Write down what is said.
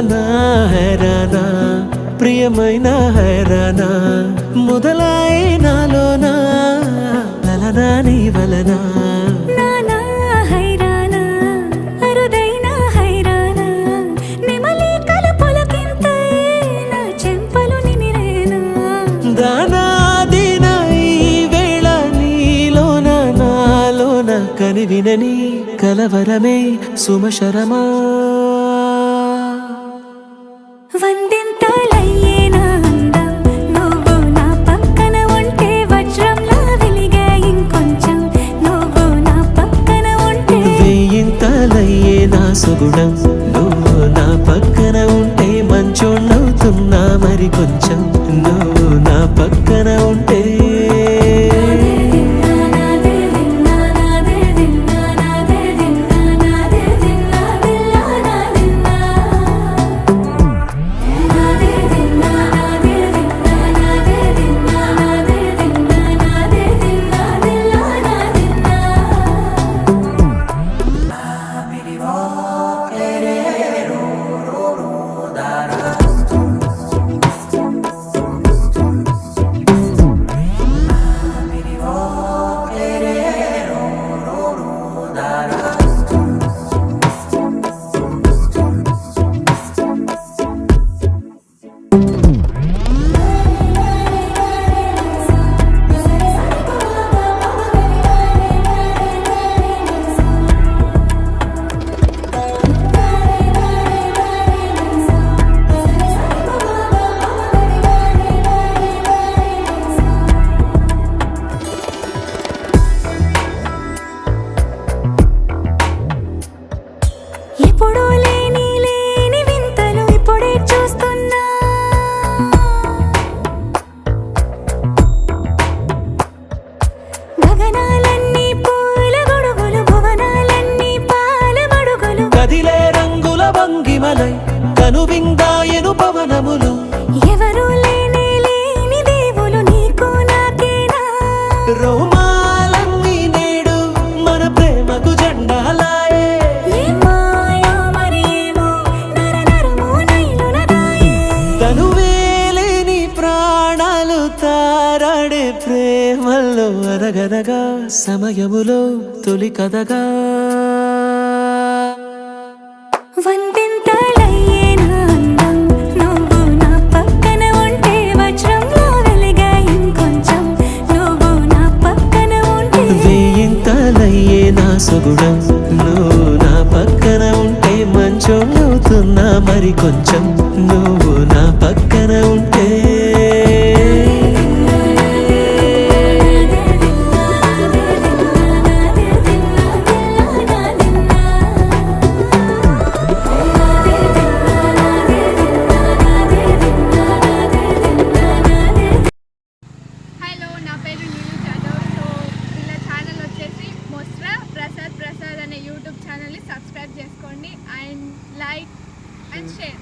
హైరానా హైరానా ప్రియమైన హైరానా మొదలై నాలోనా లలనా నీ వలనా కని వినని కలవరమే సుమశరమా వందింతలయ్యేనా అందం నువ్వు నా పక్కన ఉంటే వజ్రంలా వెలిగే ఇంకొంచెం నువ్వు నా పక్కన ఉంటే వేయింతలయ్యేనా సుగుణం నువ్వు నా పక్కన ఉంటే మంచోణ్ణవుతున్నా మరి కొంచెం నువ్వు నా పక్కన ఉంటే ఎప్పుడూ లేని వింతలు ఇప్పుడే చూస్తున్నా గగనాలన్నీ పూల గొడుగులు భువనాలన్నీ పాల మడుగులు కదిలే రంగుల భంగిమలై కనువిందాయను పవనములు ఎవరు లేని దేవులు నీకు నాకేనా రోమాలన్నీ నేడు మన ప్రేమకు జెండాలాయే తనువేలేని ప్రాణాలు తారాడే ప్రేమల్లో అనగనగా సమయములో తొలి కథగా వందింతలయ్యేనా అందం నువ్వు నా పక్కన ఉంటే వజ్రంలా వెలిగే ఇంకొంచెం నువ్వు నా పక్కన ఉంటే వేయింతలయ్యేనా సుగుణం నువ్వు నా పక్కన ఉంటే మంచోణ్ణవుతున్నా మరి కొంచెం నువ్వు నా పక్కన ఉంటే ప్రసాద్ అనే యూట్యూబ్ ఛానల్ని సబ్స్క్రైబ్ చేసుకోండి అండ్ లైక్ అండ్ షేర్.